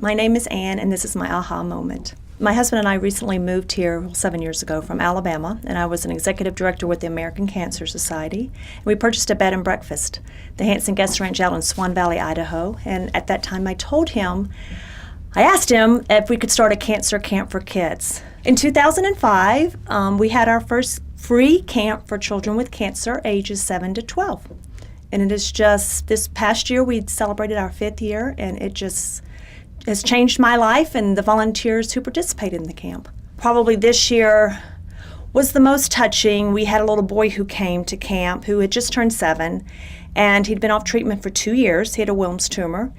My name is Ann, and this is my aha moment. My husband and I recently moved here 7 years ago from Alabama, and I was an executive director with the American Cancer Society. And we purchased a bed and breakfast, the Hanson Guest Ranch out in Swan Valley, Idaho. And at that time, I asked him if we could start a cancer camp for kids. In 2005, we had our first free camp for children with cancer, ages 7 to 12. And it is just, this past year, we celebrated our 5th year, and it just has changed my life and the volunteers who participated in the camp. Probably this year was the most touching. We had a little boy who came to camp who had just turned 7, and he'd been off treatment for 2 years. He had a Wilms tumor,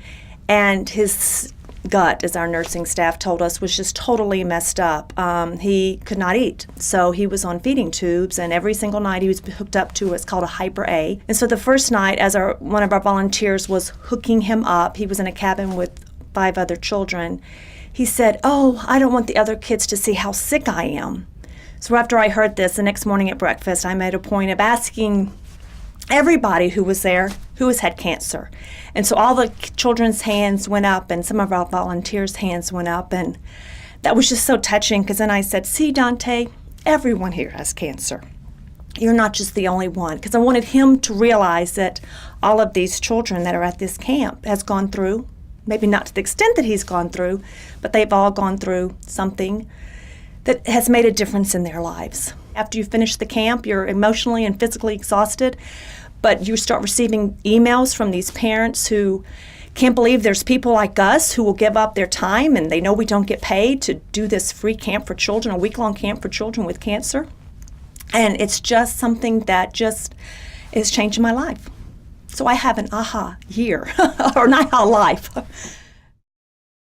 and his gut, as our nursing staff told us, was just totally messed up. He could not eat, so he was on feeding tubes, and every single night he was hooked up to what's called a Hyper A. And so the first night, as one of our volunteers was hooking him up, he was in a cabin with 5 other children, he said, "Oh, I don't want the other kids to see how sick I am." So after I heard this, the next morning at breakfast, I made a point of asking everybody who was there who has had cancer. And so all the children's hands went up, and some of our volunteers' hands went up, and that was just so touching, because then I said, "See, Dante, everyone here has cancer. You're not just the only one," because I wanted him to realize that all of these children that are at this camp has gone through, maybe not to the extent that he's gone through, but they've all gone through something that has made a difference in their lives. After you finish the camp, you're emotionally and physically exhausted, but you start receiving emails from these parents who can't believe there's people like us who will give up their time, and they know we don't get paid, to do this free camp for children, a week-long camp for children with cancer. And it's just something that just is changing my life. So I have an aha year, or an aha life.